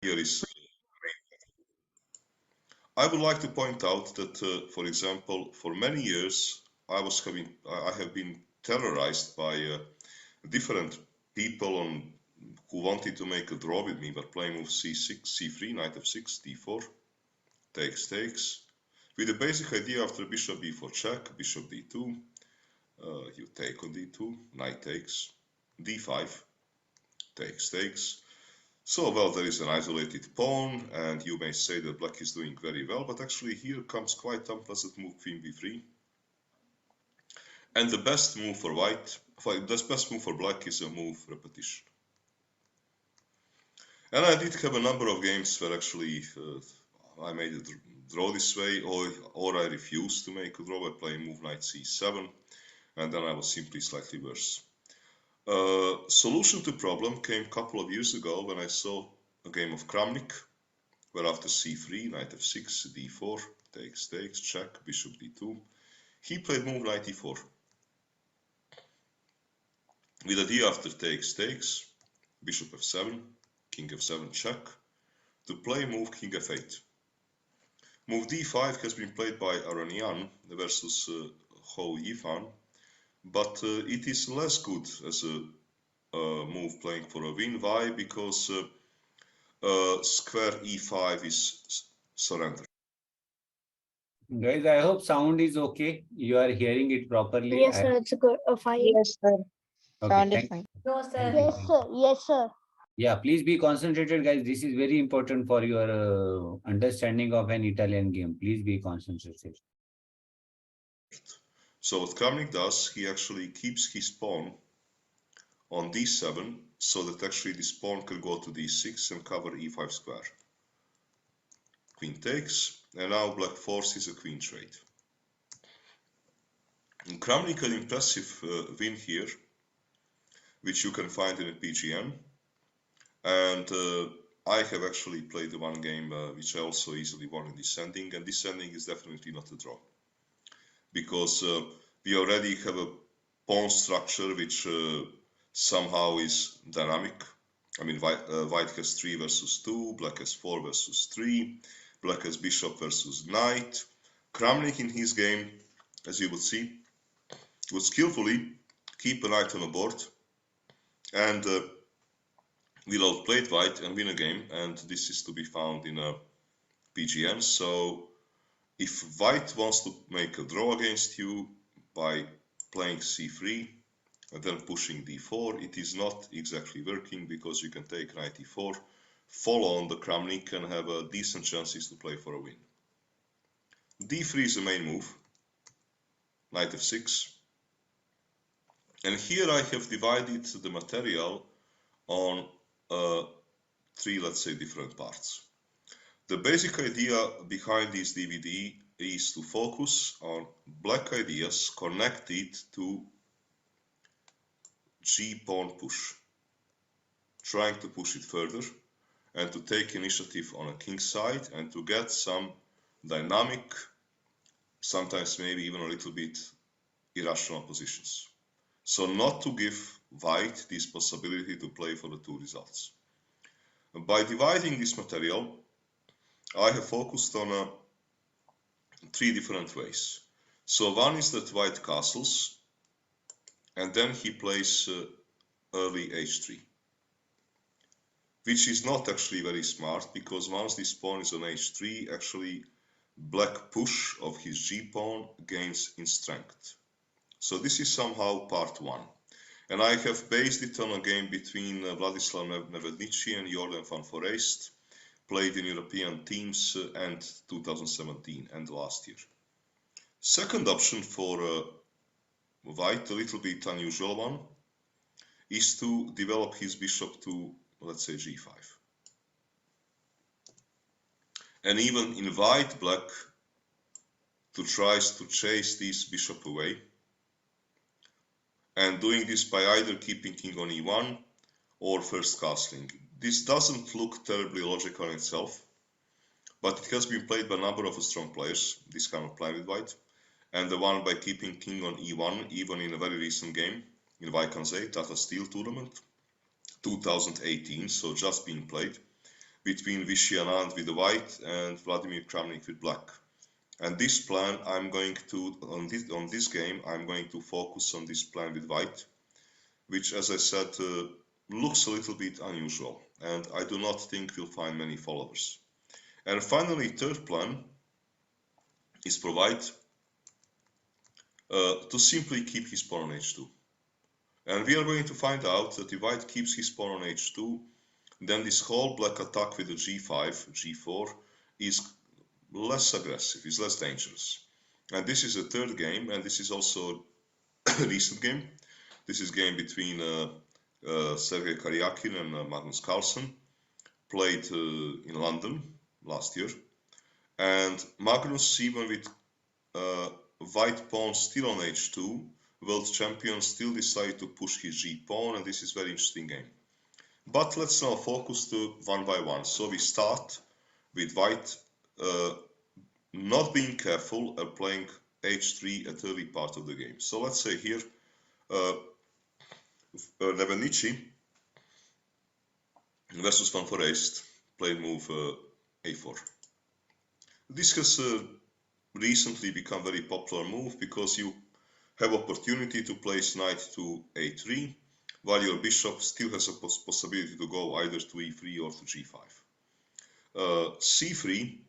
here is I would like to point out that, for example, for many years I have been terrorized by different people who wanted to make a draw with me, but playing move c6, c3, knight f6, d4, takes, with the basic idea after bishop b4 check, bishop d2, you take on d2, knight takes, d5, takes. So, well, there is an isolated pawn, and you may say that black is doing very well, but actually here comes quite unpleasant move queen b3. And the best move for black is a move repetition. And I did have a number of games where actually I made a draw this way, or I refused to make a draw by playing move knight c7, and then I was simply slightly worse. Solution to problem came a couple of years ago when I saw a game of Kramnik, where after c3, knight f6, d4, takes, check, bishop d2, he played move knight e4. With a d after takes, bishop f7, king f7 check, to play move king f8. Move d5 has been played by Aronian versus Hou Yifan, but it is less good as a move playing for a win. Why? Because square e5 is surrender. Guys, I hope sound is okay. You are hearing it properly. Yes, sir. It's good. Fine. Yes, sir. Okay, Sound is thank, fine. No, thank sir. you. Yes, sir. Yes, sir. Yeah, please be concentrated, guys. This is very important for your understanding of an Italian game. Please be concentrated. So what Kramnik does, he actually keeps his pawn on d7, so that actually this pawn can go to d6 and cover e5 square. Queen takes, and now black forces a queen trade. And Kramnik had an impressive win here, which you can find in a PGM. And I have actually played the one game which I also easily won in descending, and descending is definitely not a draw. Because we already have a pawn structure which somehow is dynamic. I mean, white has 3 versus 2, black has 4 versus 3, black has bishop versus knight. Kramnik in his game, as you would see, would skillfully keep a knight on the board and will outplay white and win a game, and this is to be found in a PGM. So if white wants to make a draw against you by playing c3 and then pushing d4, it is not exactly working, because you can take knight e4, follow on the Kramnik, and have a decent chances to play for a win. d3 is the main move, knight f6, and here I have divided the material on 3, let's say, different parts. The basic idea behind this DVD is to focus on black ideas connected to g-pawn push, trying to push it further and to take initiative on a king side and to get some dynamic, sometimes maybe even a little bit irrational positions. So not to give white this possibility to play for the 2 results. By dividing this material, I have focused on 3 different ways. So one is that white castles, and then he plays early h3, which is not actually very smart, because once this pawn is on h3, actually black push of his g-pawn gains in strength. So this is somehow part 1. And I have based it on a game between Vladislav Nevednici and Jordan van Foreest, played in European teams and 2017 and last year. Second option for white, a little bit unusual one, is to develop his bishop to, let's say, g5. And even invite black to try to chase this bishop away, and doing this by either keeping king on e1 or first castling. This doesn't look terribly logical in itself, but it has been played by a number of strong players, this kind of play with white, and the one by keeping king on e1, even in a very recent game, in Vaikanzei, Tata Steel tournament, 2018, so just being played. between Vishy Anand with the white and Vladimir Kramnik with black. And this plan, I'm going to, on this game, I'm going to focus on this plan with white, which, as I said, looks a little bit unusual, and I do not think we'll find many followers. And finally, third plan is for white to simply keep his pawn on h2. And we are going to find out that if white keeps his pawn on h2, then this whole black attack with the g5, g4 is less aggressive, is less dangerous. And this is a third game, and this is also a recent game. This is a game between Sergei Karyakin and Magnus Carlsen, played in London last year. And Magnus, even with white pawn still on h2, world champion still decided to push his g pawn, and this is a very interesting game. But let's now focus to one by one. So we start with white not being careful and playing h3 at early part of the game. So let's say here Nevenicic versus Van Foreest played move a4. This has recently become very popular move because you have opportunity to place knight to a3 while your bishop still has a possibility to go either to e3 or to g5. c3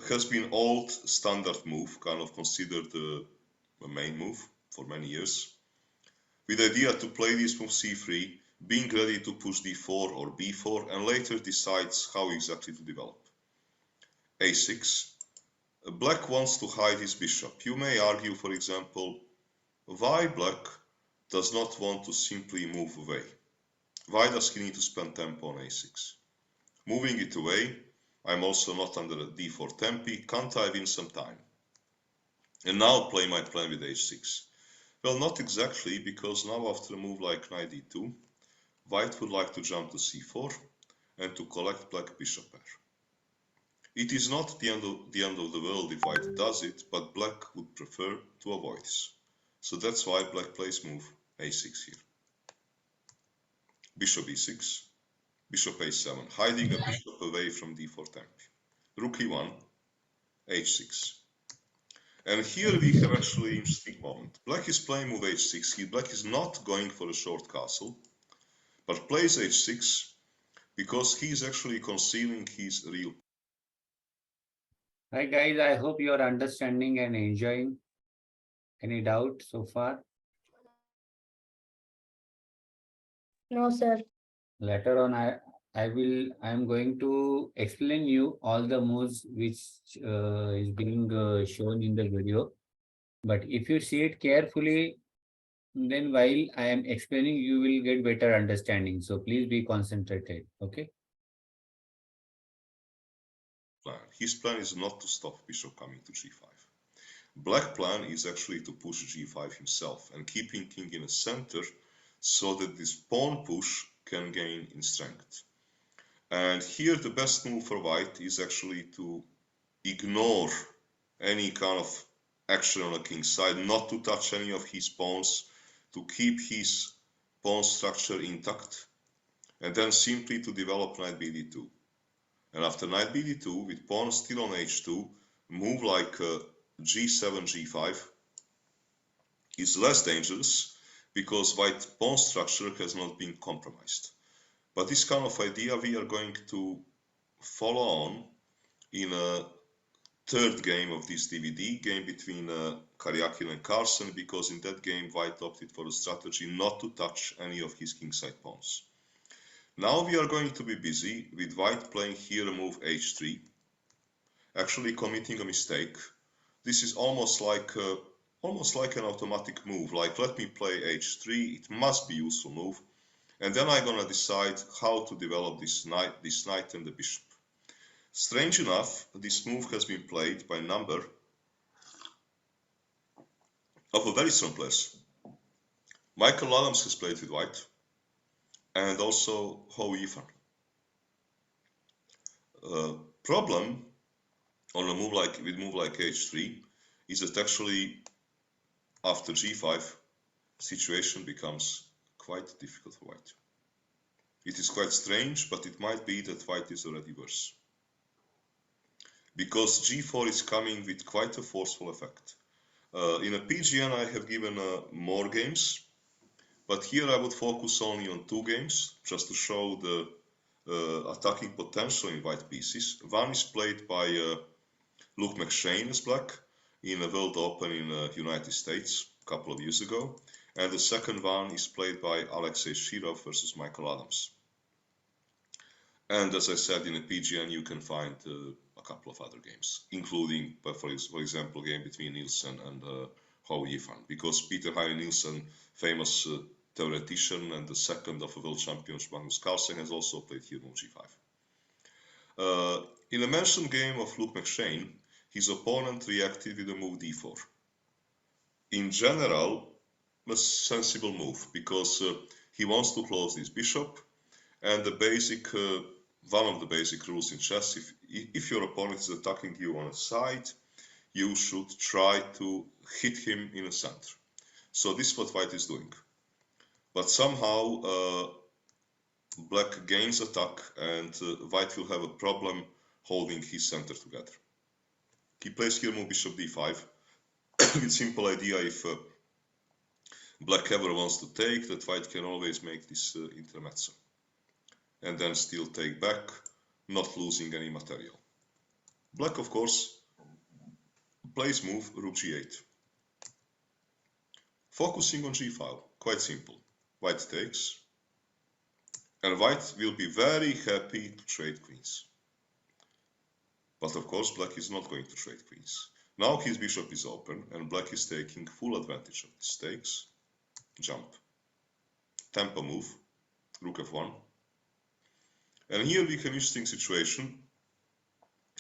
has been old standard move, kind of considered a main move for many years, with the idea to play this move c3, being ready to push d4 or b4, and later decides how exactly to develop. a6. Black wants to hide his bishop. You may argue, for example, why black does not want to simply move away. Why does he need to spend tempo on a6? Moving it away, I'm also not under a d4 tempi, can't I win some time? And now play my plan with h6. Well, not exactly, because now after a move like knight d2, white would like to jump to c4 and to collect black bishop pair. It is not the end of the world if white does it, but black would prefer to avoid this. So that's why black plays move a6 here. Bishop e6, bishop a7, hiding a bishop away from d4 tempi. Rook e1, h6. And here we have actually an interesting moment. Black is playing move h6. Black is not going for a short castle, but plays h6 because he is actually concealing his real. Hi guys, I hope you are understanding and enjoying. Any doubt so far? No, sir. Later on, I'm going to explain you all the moves which is being shown in the video. But if you see it carefully, then while I am explaining, you will get better understanding. So please be concentrated. Okay. Plan. His plan is not to stop bishop coming to g5. Black plan is actually to push g5 himself and keeping king in the center so that this pawn push can gain in strength. And here the best move for white is actually to ignore any kind of action on the king's side, not to touch any of his pawns, to keep his pawn structure intact, and then simply to develop knight bd2. And after knight bd2, with pawn still on h2, move like g7, g5 is less dangerous because white pawn structure has not been compromised. But this kind of idea we are going to follow on in a third game of this DVD, game between Karyakin and Carlsen, because in that game white opted for a strategy not to touch any of his kingside pawns. Now we are going to be busy with white playing here a move h3, actually committing a mistake. This is almost like an automatic move, like let me play h3, it must be a useful move, and then I'm gonna decide how to develop this knight and the bishop. Strange enough, this move has been played by a number of a very strong players. Michael Adams has played with white, and also Ho Yifan. Problem on a move like h3 is that actually after g5 situation becomes quite difficult for white. It is quite strange, but it might be that white is already worse. Because g4 is coming with quite a forceful effect. In a PGN I have given more games, but here I would focus only on 2 games, just to show the attacking potential in white pieces. One is played by Luke McShane as black in a World Open in United States a couple of years ago, and the second one is played by Alexei Shirov versus Michael Adams. And as I said, in a PGN you can find a couple of other games, including, for example, a game between Nielsen and Hou Yifan, because Peter Heine Nielsen, famous theoretician and the second of a world champion Magnus Carlsen, has also played here move g5. In a mentioned game of Luke McShane, his opponent reacted with a move d4. In general, a sensible move, because he wants to close this bishop, and the basic one of the basic rules in chess, if your opponent is attacking you on a side, you should try to hit him in the center. So this is what white is doing. But somehow black gains attack, and white will have a problem holding his center together. He plays here move bishop d5 with simple idea, if black ever wants to take, that white can always make this intermezzo and then still take back, not losing any material. Black, of course, plays move rook g8. Focusing on g-file, quite simple. White takes, and white will be very happy to trade queens. But of course, black is not going to trade queens. Now his bishop is open, and black is taking full advantage of this. Takes, jump, tempo move, rook f1. And here we have an interesting situation.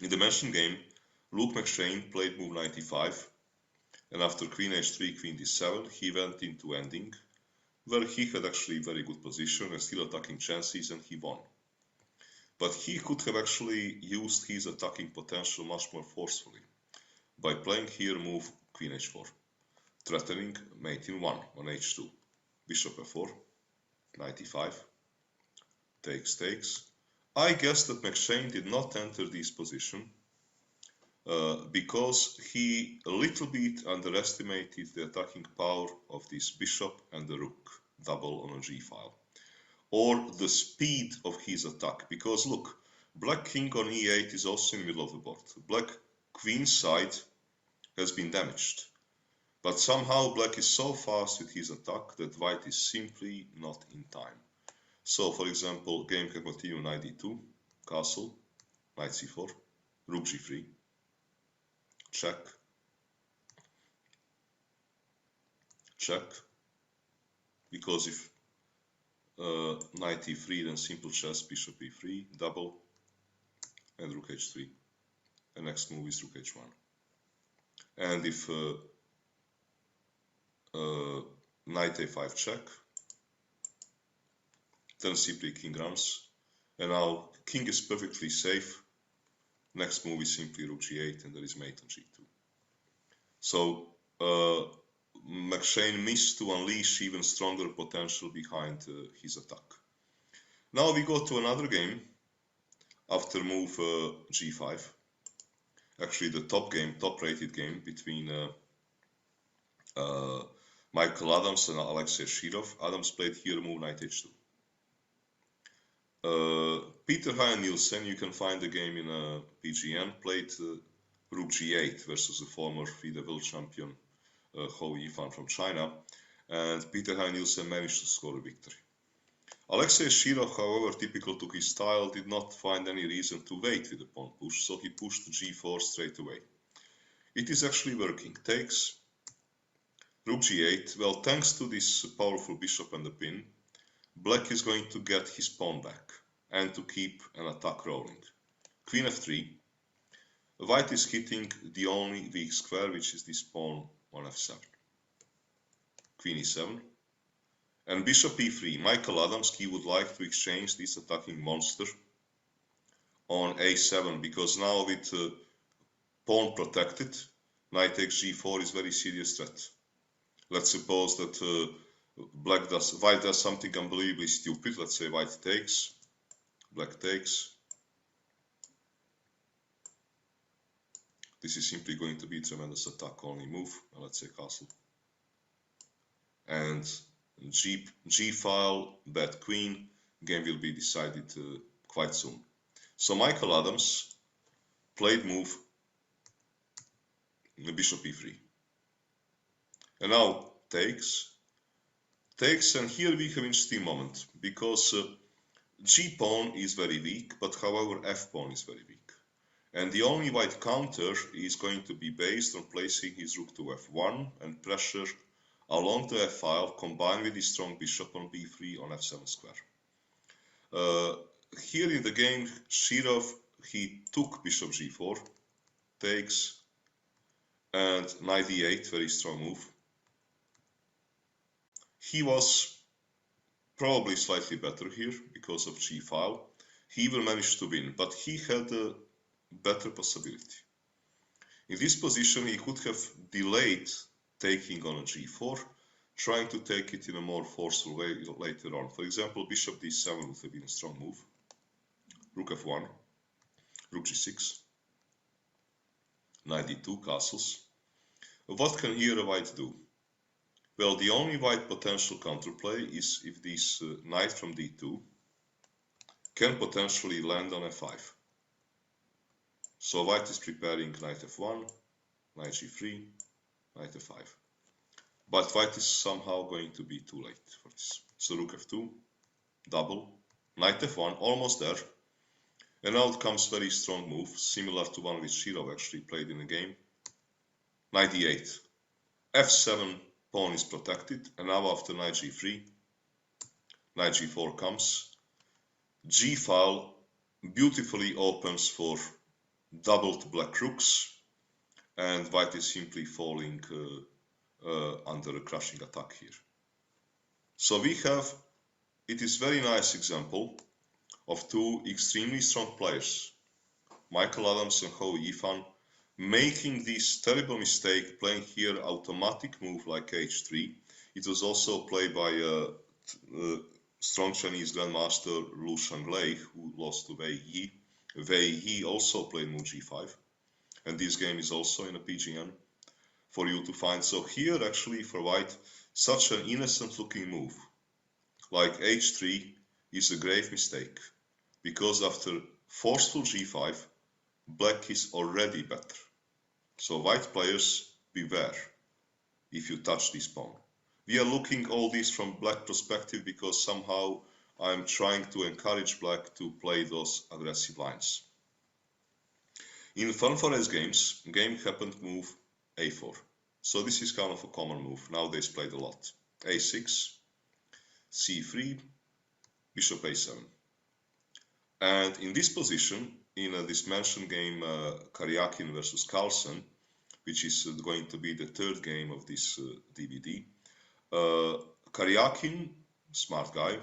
In the mentioned game, Luke McShane played move knight e5, and after queen h3, queen d7, he went into ending, where he had actually very good position and still attacking chances, and he won. But he could have actually used his attacking potential much more forcefully by playing here move queen h4, threatening mate in 1 on h2, bishop f4, knight e5, takes, takes. I guess that McShane did not enter this position because he a little bit underestimated the attacking power of this bishop and the rook double on a g-file, or the speed of his attack, because look, black king on e8 is also in the middle of the board. Black queen side has been damaged, but somehow black is so fast with his attack that white is simply not in time. So, for example, game can continue knight d2, castle, knight c4, rook g3, check, check, because if knight e3, then simple chess, bishop e3, double, and rook h3, and next move is rook h1. And if knight a5 check, then simply king runs, and now king is perfectly safe. Next move is simply rook g8, and there is mate on g2. So McShane missed to unleash even stronger potential behind his attack. Now we go to another game after move g5. Actually, the top-rated game between Michael Adams and Alexei Shirov. Adams played here move knight h2. Peter Heine Nielsen, you can find the game in PGN, played rook g8 versus the former FIDE world champion Hou Yifan from China, and Peter Heine Nielsen managed to score a victory. Alexei Shirov, however, typical to his style, did not find any reason to wait with the pawn push, so he pushed g4 straight away. It is actually working. Takes, rook g8. Well, thanks to this powerful bishop and the pin, black is going to get his pawn back and to keep an attack rolling. Queen f3. White is hitting the only weak square, which is this pawn on f7. Queen e7. And bishop e3. Michael Adams, he would like to exchange this attacking monster on a7, because now with pawn protected, knight takes g4 is very serious threat. Let's suppose that white does something unbelievably stupid. Let's say white takes, black takes. This is simply going to be a tremendous attack only move. Let's say castle. And G file, bad queen. Game will be decided quite soon. So Michael Adams played move bishop e3. And now takes, and here we have an interesting moment because G pawn is very weak, but however F pawn is very weak. And the only white counter is going to be based on placing his rook to F1 and pressure along the F file combined with the strong bishop on B3 on F7 square. Here in the game, Shirov, he took bishop G4, takes, and knight E8, very strong move. He was probably slightly better here because of G file. He will manage to win, but he had a better possibility. In this position, he could have delayed taking on a G4, trying to take it in a more forceful way later on. For example, bishop D7 would have been a strong move. Rook F1, rook G6, knight D2, castles. What can here a white do? Well, the only white potential counterplay is if this knight from D2 can potentially land on F5. So white is preparing knight F1, knight G3, knight F5. But white is somehow going to be too late for this. So rook F2, double, knight F1, almost there. And now it comes very strong move, similar to one which Shirov actually played in the game. Knight D8. F7 pawn is protected, and now after knight G3, knight G4 comes. G file beautifully opens for doubled black rooks, and white is simply falling under a crushing attack here. So we have, it is very nice example of two extremely strong players, Michael Adams and Hou Yifan, making this terrible mistake playing here automatic move like H3. It was also played by a strong Chinese grandmaster Lu Shanglei, who lost to Wei Yi. Wei Yi also played move G5, and this game is also in a PGN for you to find. So here actually for white, such an innocent looking move like H3 is a grave mistake, because after forceful G5, black is already better. So white players, beware if you touch this pawn. We are looking all this from black perspective because somehow I'm trying to encourage black to play those aggressive lines. In Fun for Ace games, game happened move A4. So this is kind of a common move, nowadays played a lot. A6, C3, bishop A7. And in this position, in this mentioned game Karyakin versus Carlsen, which is going to be the third game of this DVD, Karyakin, smart guy,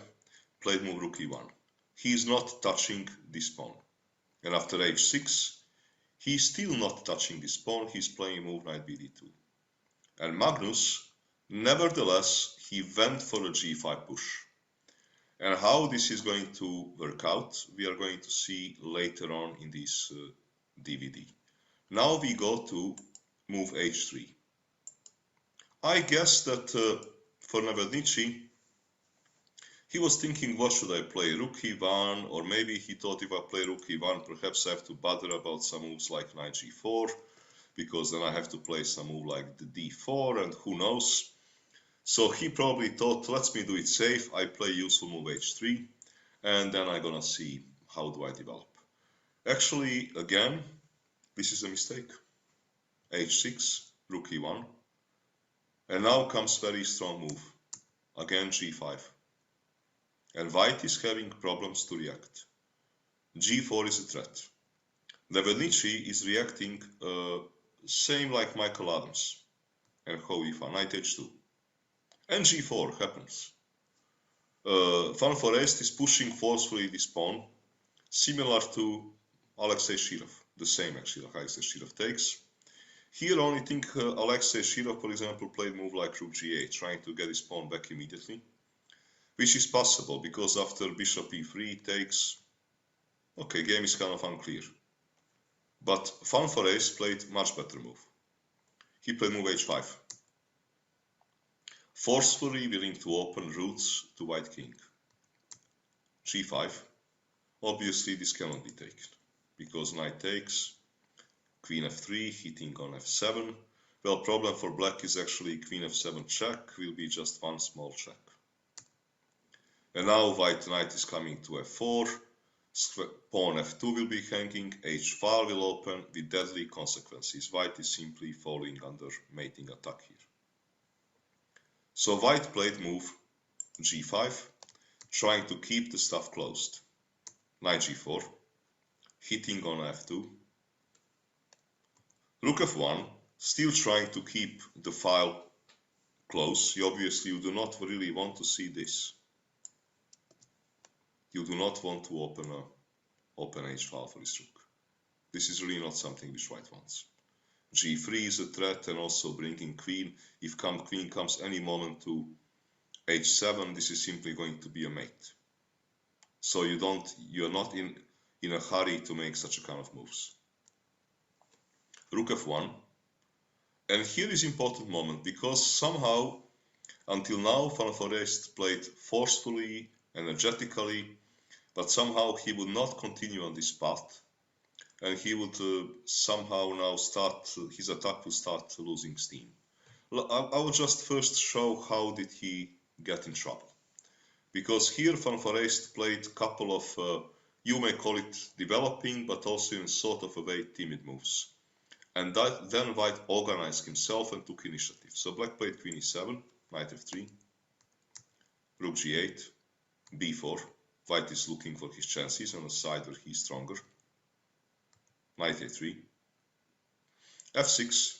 played move rook E1. He is not touching this pawn. And after H6, he is still not touching this pawn, he is playing move knight BD2. And Magnus, nevertheless, he went for a G5 push. And how this is going to work out, we are going to see later on in this DVD. Now we go to move H3. I guess that for Nevednici, he was thinking, what should I play, rook E1, or maybe he thought if I play rook E1, perhaps I have to bother about some moves like knight G4, because then I have to play some move like the D4, and who knows. So he probably thought, let me do it safe, I play useful move H3, and then I'm gonna see how do I develop. Actually, again, this is a mistake. H6, rook E1, and now comes very strong move, again G5. And white is having problems to react. G4 is a threat. Nevednici is reacting same like Michael Adams and Hou Yifan, knight H2. And G4 happens. Fun for Ace is pushing forcefully this pawn, similar to Alexei Shirov, the same actually, like Alexei Shirov takes. Here, only think Alexei Shirov, for example, played move like rook g8, trying to get his pawn back immediately, which is possible because after bishop e3 takes. Okay, game is kind of unclear. But Fanfare Ace played much better move. He played move h5, forcefully willing to open routes to white king. g5. Obviously, this cannot be taken because knight takes. Queen f3, hitting on f7. Well, problem for black is actually queen f7 check will be just one small check. And now white knight is coming to f4. Pawn f2 will be hanging, h4 will open with deadly consequences. White is simply falling under mating attack here. So white played move g5, trying to keep the stuff closed. Knight g4, hitting on f2. Rook f1, still trying to keep the file close. Obviously, you do not really want to see this. You do not want to open h file for this rook. This is really not something which white wants. g3 is a threat, and also bringing queen. If queen comes any moment to h7, this is simply going to be a mate. So you're not in a hurry to make such a kind of moves. Rook f1, and here is important moment because somehow until now Van Foreest played forcefully, energetically, but somehow he would not continue on this path, and he would somehow now his attack will start losing steam. I will just first show how did he get in trouble, because here Van Foreest played a couple of you may call it developing, but also in sort of a way timid moves. And then white organized himself and took initiative. So black played queen e7, knight f3, rook g8, b4. White is looking for his chances on a side where he's stronger. Knight a3, f6.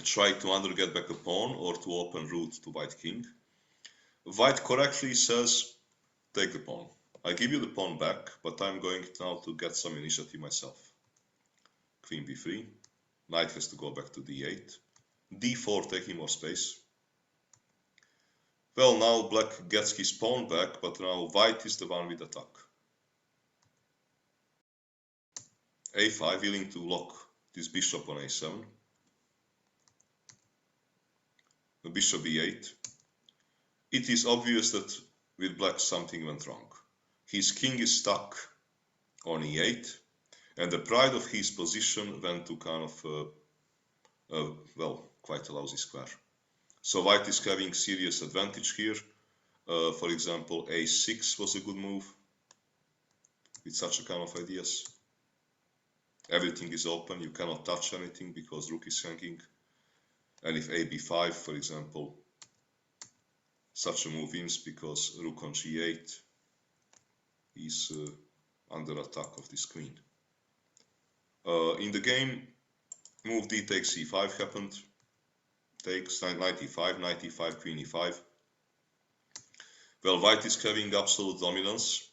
Try to either get back a pawn or to open route to white king. White correctly says, take the pawn. I give you the pawn back, but I'm going now to get some initiative myself. Queen b3, knight has to go back to d8, d4 taking more space. Well, now black gets his pawn back, but now white is the one with attack. a5, willing to lock this bishop on a7. The bishop e8. It is obvious that with black something went wrong. His king is stuck on e8. And the pride of his position went to kind of, well, quite a lousy square. So white is having serious advantage here. For example, a6 was a good move with such a kind of ideas. Everything is open, you cannot touch anything because rook is hanging. And if a b5, for example, such a move wins because rook on g8 is under attack of this queen. In the game, move d takes e5 happened. Takes knight e5, knight e5, queen e5. Well, white is having absolute dominance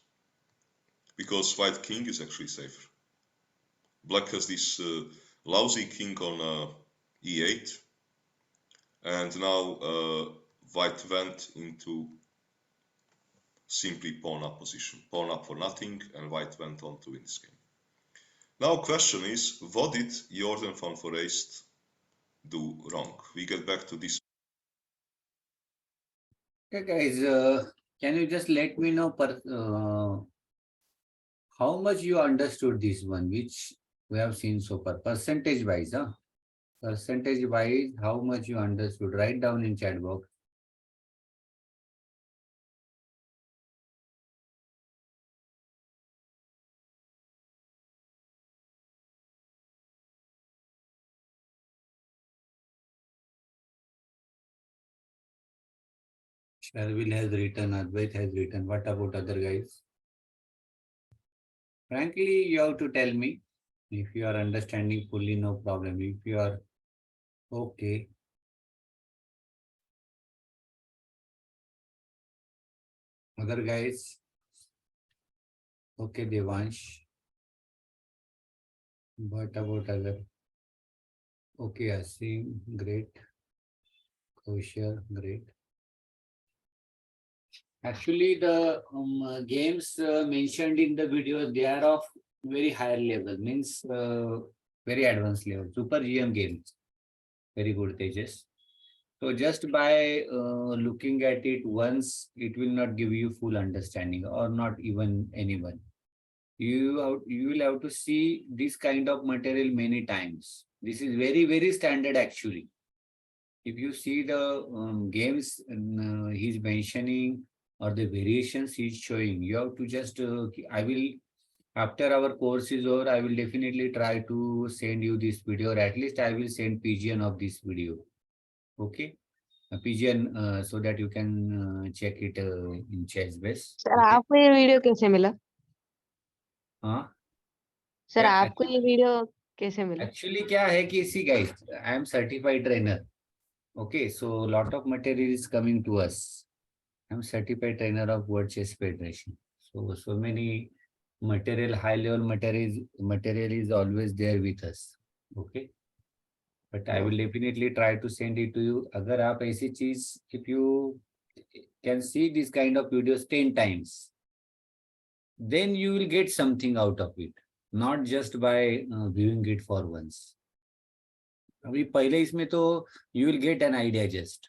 because white king is actually safer. Black has this lousy king on e8, and now white went into simply pawn up position, pawn up for nothing, and white went on to win this game. Now question is, what did Jordan van Foreest do wrong? We get back to this. Okay, guys, can you just let me know how much you understood this one, which we have seen so far, percentage wise, huh? Percentage wise, how much you understood? Write down in chat box. Sharvil has written, Advait has written. What about other guys? Frankly, you have to tell me if you are understanding fully, no problem. If you are okay. Other guys, okay, Devansh. What about other? Okay, Asim, great. Kosher, great. Actually, the games mentioned in the video, they are of very higher level, means very advanced level, super GM games. Very good, Tejas. So just by looking at it once, it will not give you full understanding, or not even anyone. You will have to see this kind of material many times. This is very, very standard actually. If you see the games he's mentioning or the variations he's showing, you have to just, I will, after our course is over, I will definitely try to send you this video, or at least I will send PGN of this video. Okay? A PGN so that you can check it in ChessBase. Sir Okay? आपको ये video कैसे मिला? हाँ sir क्या आपको ये video कैसे मिला? एक्चुअली क्या है कि see guys, I am certified trainer. Okay, so lot of material is coming to us. I'm certified trainer of World Chess Federation. So many material, high level material is always there with us. Okay, but I will definitely try to send it to you. अगर आप ऐसी चीज, if you can see this kind of videos 10 times, then you will get something out of it, not just by viewing it for once. अभी पहले इसमें तो you will get an idea just.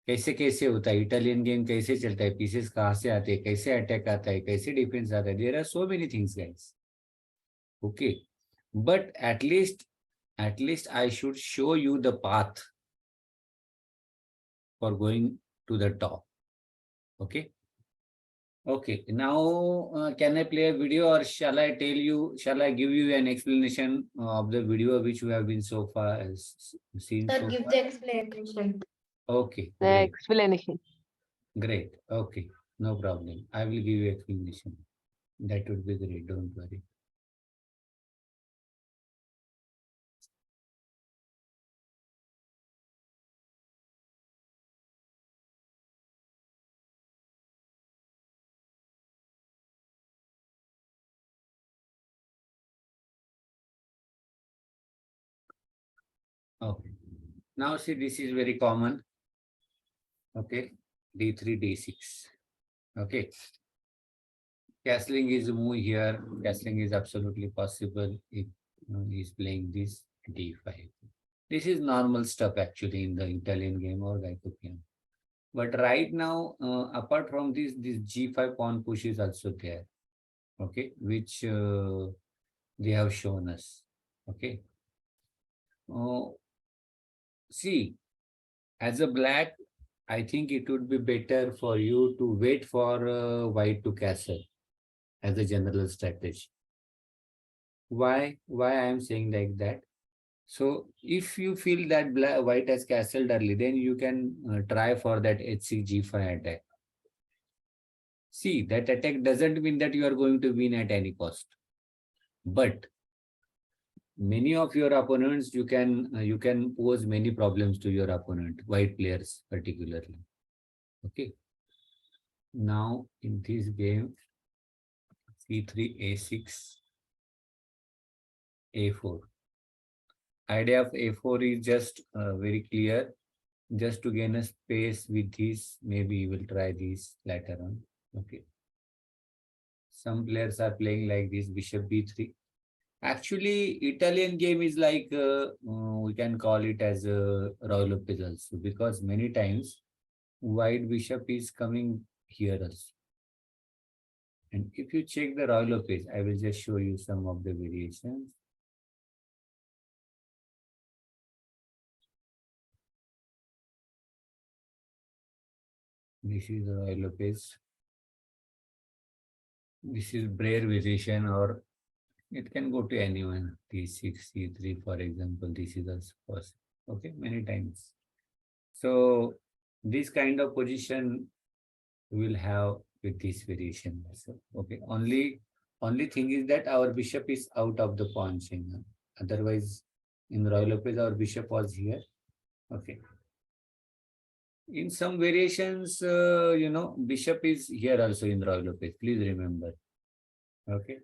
कैसे कैसे होता है इटालियन गेम, कैसे चलता है, पीसेस कहाँ से आते हैं, कैसे अटैक आता है, कैसे डिफेंस आता है. There are so many things guys. Okay, but at least I should show you the path for going to the top. Okay, now can I play a video, or shall I give you an explanation of the video which we have been so far seen Sir, so give far? the explanation. Okay, The great. explanation. Great. Okay. No problem. I will give you explanation. That would be great. Don't worry. Okay. Now see, this is very common. Okay. D3, D6. Okay. Castling is move here. Castling is absolutely possible if he's playing this D5. This is normal stuff actually in the Italian game or Gaito game. But right now, apart from this G5 pawn push is also there. Okay, which they have shown us. Okay. See, as a black, I think it would be better for you to wait for white to castle as a general strategy. Why I am saying like that? So if you feel that white has castled early, then you can try for that HC G5 attack. See, that attack doesn't mean that you are going to win at any cost. But many of your opponents, you can pose many problems to your opponent, white players particularly. Okay. Now in this game, C3, A6, A4. Idea of A4 is just very clear. Just to gain a space with this, maybe you will try this later on. Okay. Some players are playing like this, Bishop B3. Actually, Italian game is like, we can call it as a Roy Lopez also, because many times white bishop is coming here also. And if you check the Roy Lopez, I will just show you some of the variations. This is Roy Lopez. This is Brayer variation, or it can go to anyone. T6, C3, for example. This is also possible. Okay, many times. So this kind of position we will have with this variation also. Okay, only thing is that our bishop is out of the pawn chain. Otherwise, in Roy Lopez, our bishop was here. Okay. In some variations, bishop is here also in Roy Lopez. Please remember. Okay.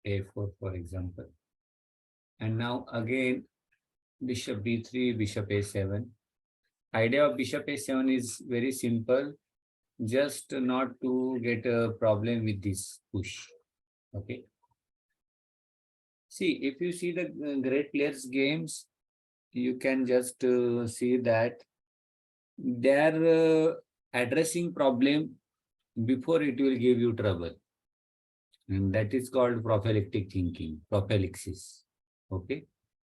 A4, for example. And now again, bishop b3, bishop a7. Idea of bishop a7 is very simple, just not to get a problem with this push. Okay. See, if you see the great players' games, you can just see that they are addressing problem before it will give you trouble. And that is called prophylactic thinking, prophylaxis. Okay.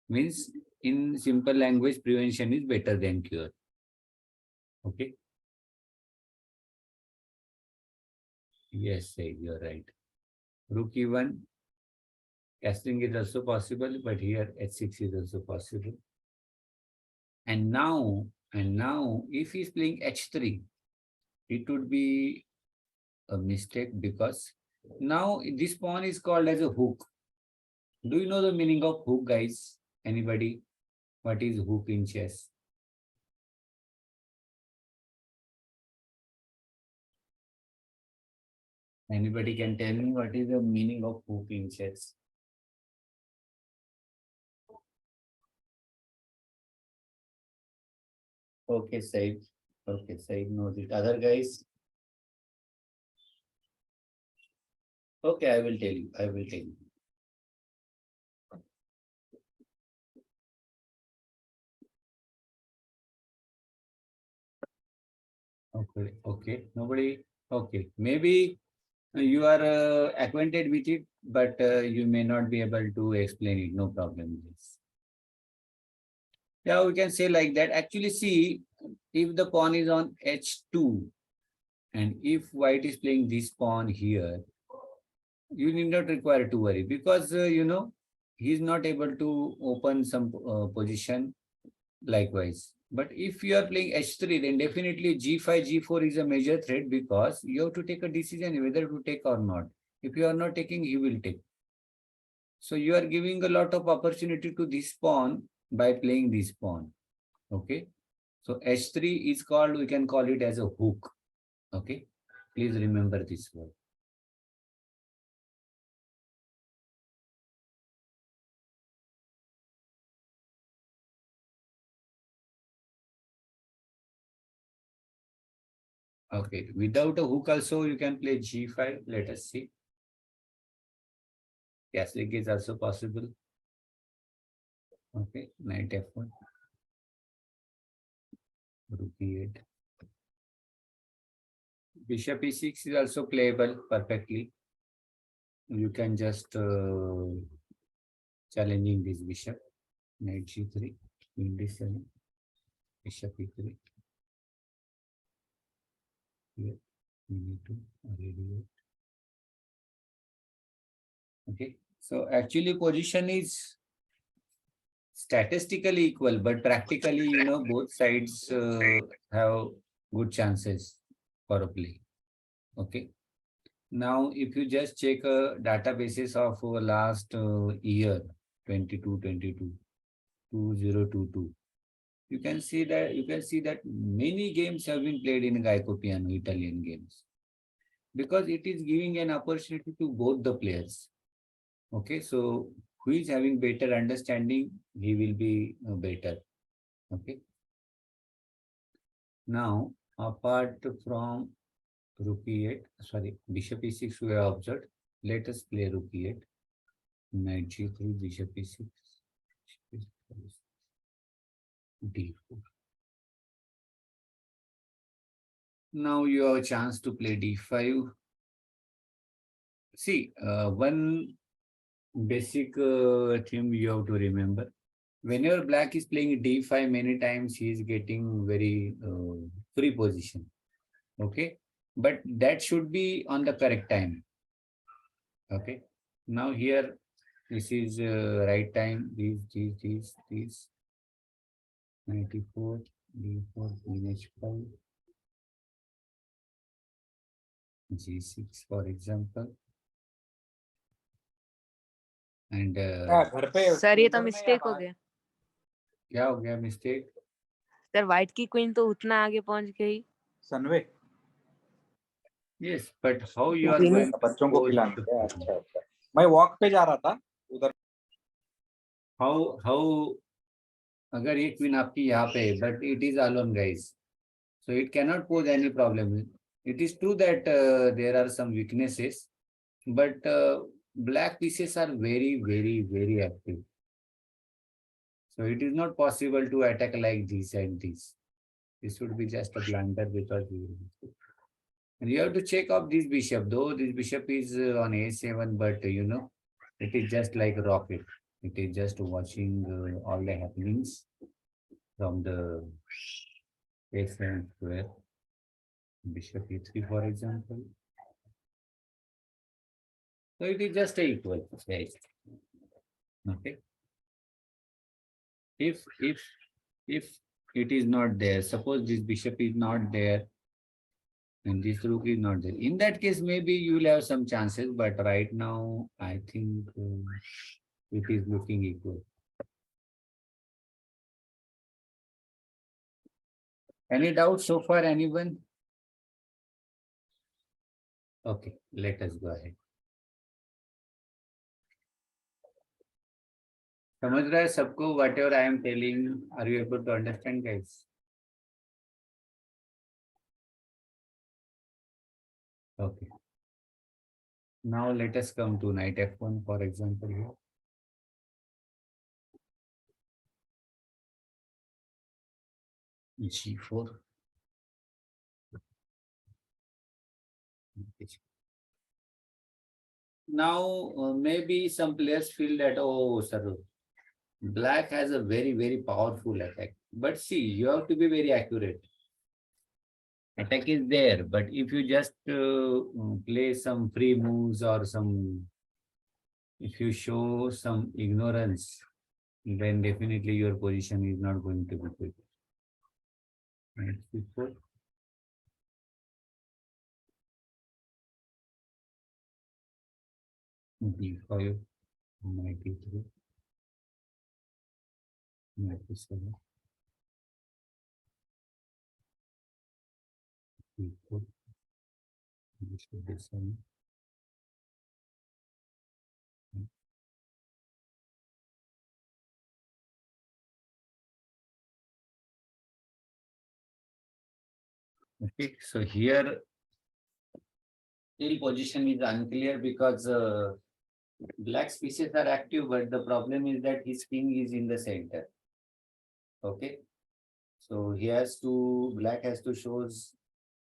Means in simple language, prevention is better than cure. Okay. Yes, you're right. Rook e1, castling is also possible, but here h6 is also possible. And now, if he's playing h3, it would be a mistake because now this pawn is called as a hook. Do you know the meaning of hook, guys? Anybody? What is hook in chess? Anybody can tell me what is the meaning of hook in chess? Okay, Said. Okay, Said knows it. Other guys? Okay, I will tell you. I will tell you. Okay, okay. Nobody. Okay, maybe you are acquainted with it, but you may not be able to explain it. No problem. Yes. Yeah, we can say like that. Actually, see, if the pawn is on h2, and if white is playing this pawn here, you need not require to worry because he is not able to open some position likewise. But if you are playing h3, then definitely g5, g4 is a major threat because you have to take a decision whether to take or not. If you are not taking, he will take. So you are giving a lot of opportunity to this pawn by playing this pawn. Okay. So h3 is called, we can call it as a hook. Okay. Please remember this word. Okay, without a hook also you can play g5. Let us see. Castling is also possible. Okay, knight f1. Rook e8. Bishop e6 is also playable perfectly. You can just challenging this bishop. Knight g3, queen d7, bishop e3. Here we need to ready it. Okay, so actually position is statistically equal, but practically, both sides have good chances for a play. Okay. Now, if you just check a databases of last year, 2022, you can see that many games have been played in Geico Piano, Italian games, because it is giving an opportunity to both the players. Okay, so who is having better understanding, he will be better. Okay. Now, apart from rook e8, sorry, bishop e6 we have observed. Let us play rook e8, knight g3, bishop e6, d4. Now you have a chance to play d5. See, one basic thing you have to remember. Whenever black is playing d5, many times he is getting very free position. Okay, but that should be on the correct time. Okay, now here this is right time. These 94, d4, queen h5, g6 for example, and sir ये तो mistake हो गया क्या हो गया mistake? Sir white की queen तो उतना आगे पहुंच गई सनवे Yes, but how you are going बच्चों को to खिलाना है? अच्छा अच्छा मैं वॉक पे जा रहा था उधर how अगर ये क्वीन आपकी यहाँ पे है, but it is alone, guys. So it cannot pose any problem. It is true that there are some weaknesses, but black pieces are very, very, very active. So it is not possible to attack like this and this. This would be just a blunder because and you have to check off this bishop, though this bishop is on a7, but you know, it is just like a rocket. It is just watching all the happenings from the a7 square. Bishop e3, for example. So it is just a equal, guys. Okay. If it is not there, suppose this bishop is not there and this rook is not there. In that case, maybe you will have some chances, but right now, I think it is looking equal. Any doubts so far, anyone? Okay, let us go ahead. समझ रहा है सबको whatever I am telling? Are you able to understand, guys? Okay. Now let us come to knight f1, for example, here. G4. Now, maybe some players feel that, oh, sir, black has a very, very powerful attack. But see, you have to be very accurate. Attack is there, but if you just play some free moves or if you show some ignorance, then definitely your position is not going to be good. Right, C4. D5, knight e3, knight e7, D4, bishop d7. Okay, so here still position is unclear because black's pieces are active, but the problem is that his king is in the center. Okay, so black has to show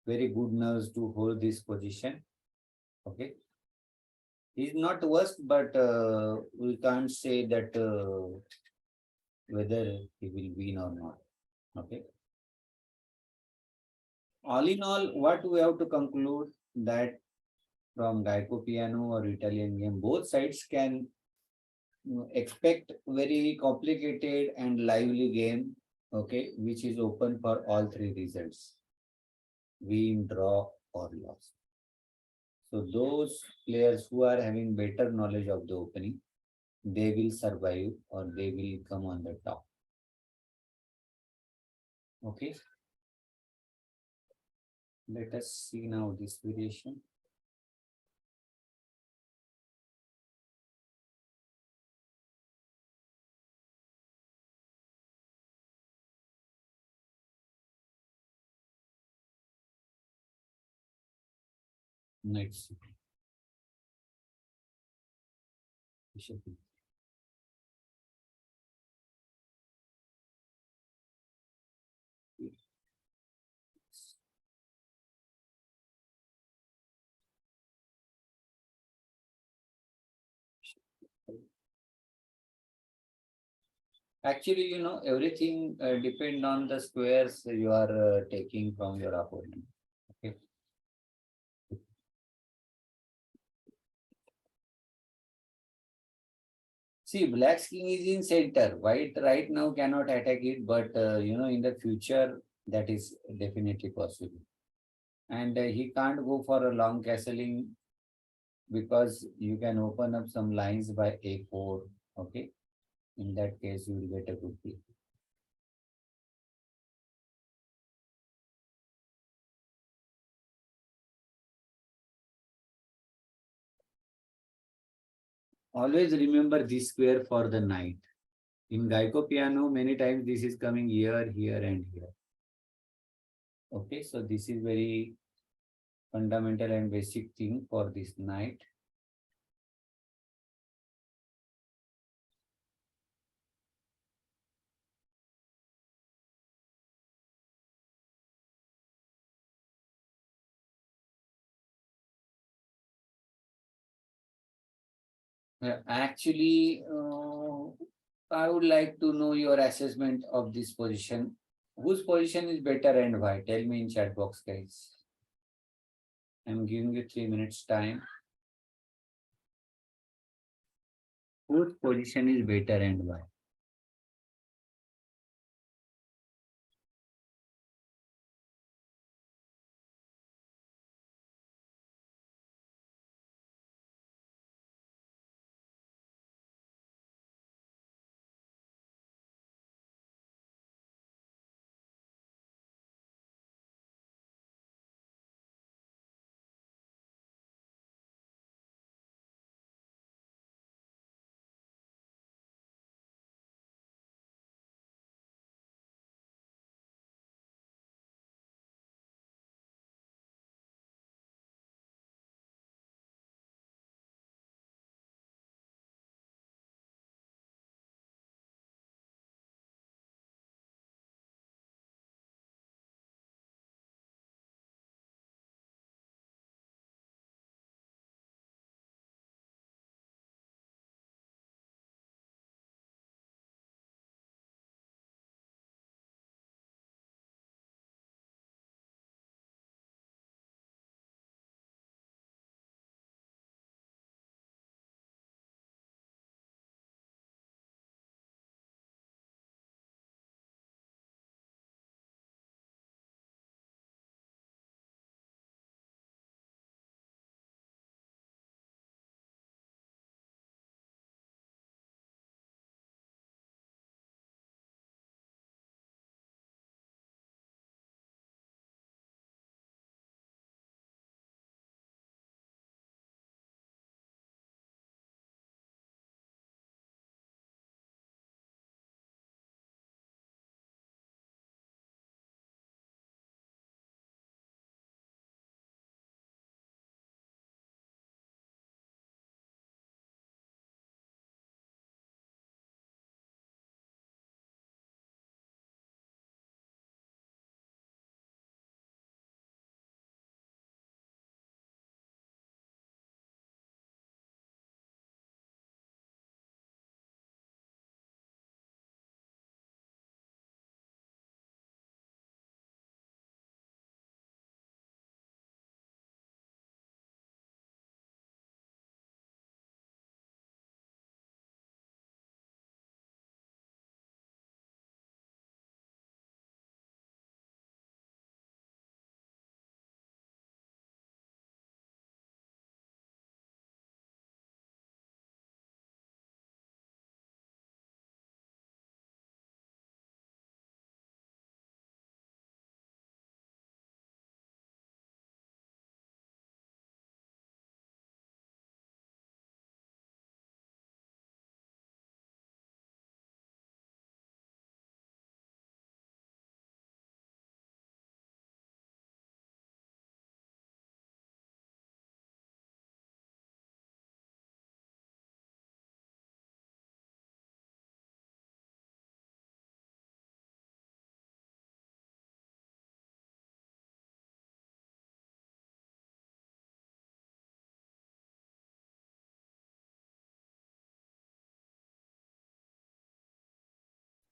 very good nerves to hold this position. Okay, he's not worst, but we can't say that whether he will win or not. Okay. All in all, what we have to conclude that from Geico Piano or Italian game, both sides can expect very complicated and lively game, okay, which is open for all three results: win, draw, or loss. So those players who are having better knowledge of the opening, they will survive or they will come on the top. Okay. Let us see now this variation. Next. Bishop. Actually, you know, everything depend on the squares you are taking from your opponent. Okay. See, black's king is in center. White right now cannot attack it, but you know, in the future, that is definitely possible. And he can't go for a long castling because you can open up some lines by a4. Okay. In that case, you will get a good piece. Always remember this square for the knight. In Geico piano, many times this is coming here, here, and here. Okay, so this is very fundamental and basic thing for this night. Actually, I would like to know your assessment of this position. Whose position is better and why? Tell me in chat box, guys. I'm giving you 3 minutes time. Whose position is better and why?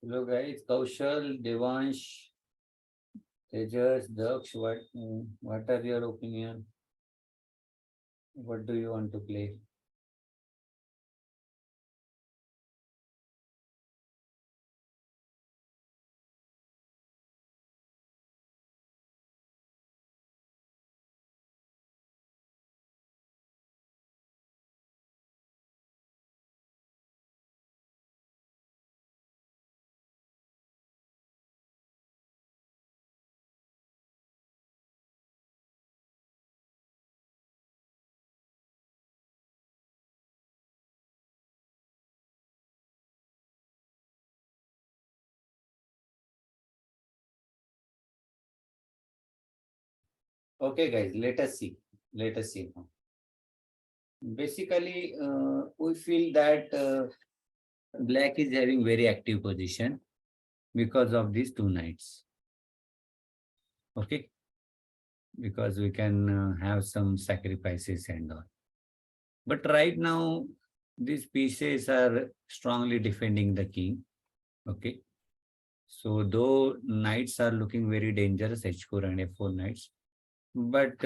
Hello guys, Kaushal, Devansh, Tejas, Daksh, what are your opinion? What do you want to play? Okay, guys, let us see. Let us see now. Basically, we feel that black is having very active position because of these two knights. Okay, because we can have some sacrifices and all. But right now, these pieces are strongly defending the king. Okay. So though knights are looking very dangerous, h4 and f4 knights, but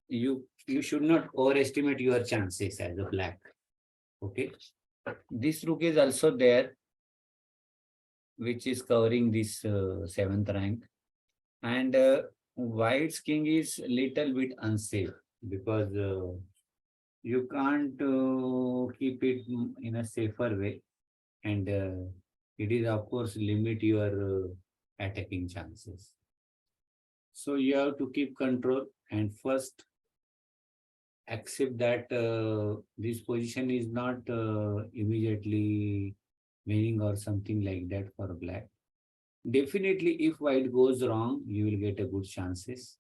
you should not overestimate your chances as a black. Okay. This rook is also there, which is covering this seventh rank, and white's king is little bit unsafe because you can't keep it in a safer way, and it is of course limit your attacking chances. So you have to keep control and first accept that this position is not immediately winning or something like that for black. Definitely, if white goes wrong, you will get a good chances.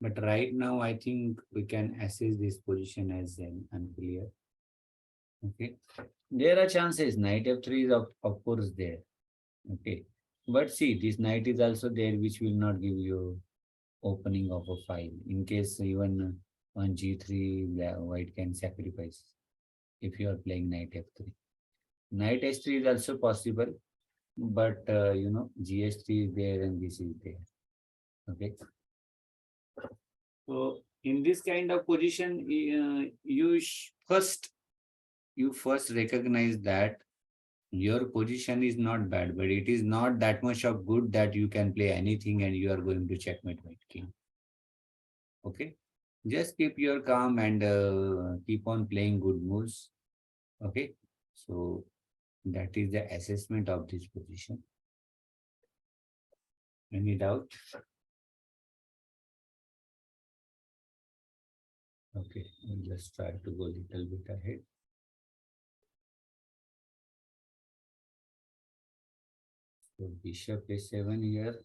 But right now, I think we can assess this position as an unclear. Okay. There are chances. Knight f3 is of course there. Okay. But see, this knight is also there, which will not give you opening of a file. In case even on g3, white can sacrifice if you are playing knight f3. Knight h3 is also possible, but gs3 is there and this is there. Okay. So in this kind of position, you first recognize that your position is not bad, but it is not that much of good that you can play anything and you are going to checkmate white king. Okay, just keep your calm and keep on playing good moves. Okay, so that is the assessment of this position. Any doubt? Okay, I'll just try to go a little bit ahead. So bishop a7 here.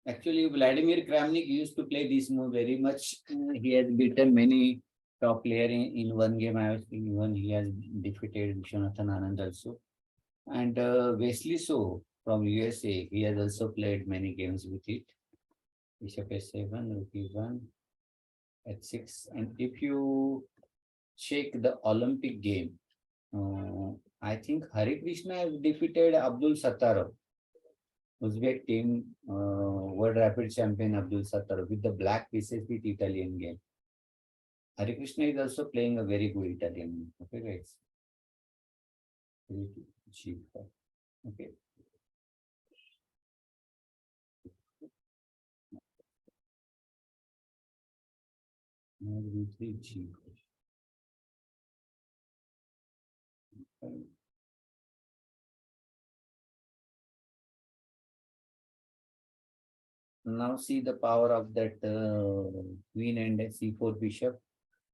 Actually, Vladimir Kramnik used to play this move very much. He has beaten many top player in one game. I was thinking even he has defeated Jonathan Anand also. And Wesley So from USA, he has also played many games with it. Bishop a7, rook e1, h6. And if you check the Olympic game, I think Hari Krishna has defeated Abdul Sattarov, Uzbek team, World Rapid Champion Abdul Sattarov with the black pieces with Italian game. Hari Krishna is also playing a very good Italian game. Okay, guys. G4. Okay. Now v3 G4. Now see the power of that queen and c4 bishop.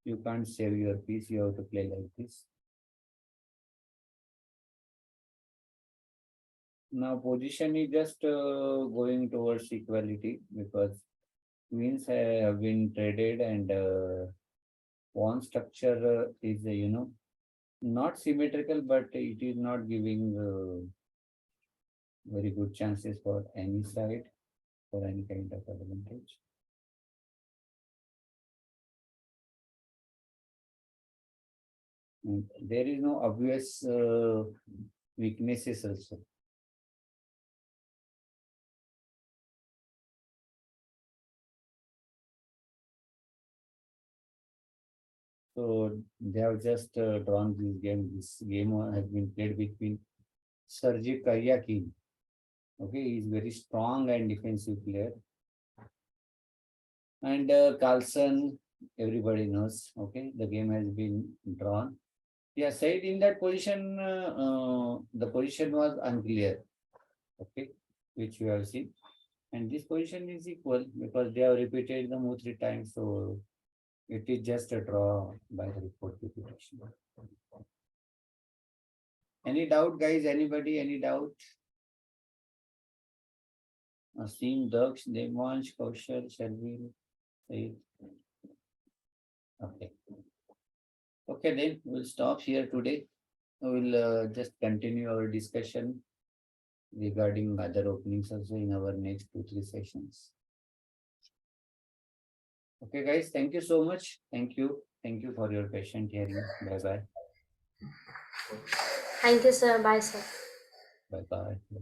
You can't save your piece. You have to play like this. Now position is just going towards equality because queens have been traded and pawn structure is not symmetrical, but it is not giving very good chances for any side for any kind of advantage. And there is no obvious weaknesses also. So they have just drawn this game. This game has been played between Sergey Karyakin. Okay, he is very strong and defensive player. And Carlson, everybody knows. Okay, the game has been drawn. Yeah, said in that position, the position was unclear. Okay, which you have seen. And this position is equal because they have repeated the move 3 times. So it is just a draw by the report repetition. Any doubt, guys? Anybody? Any doubt? Asim, Daksh, Devansh, Kaushal, Shalvi, Saeed. Okay. Okay, then we'll stop here today. We'll just continue our discussion regarding other openings also in our next 2-3 sessions. Okay, guys, thank you so much. Thank you. Thank you for your patient hearing. Bye bye. Thank you, sir. Bye, sir. Bye bye.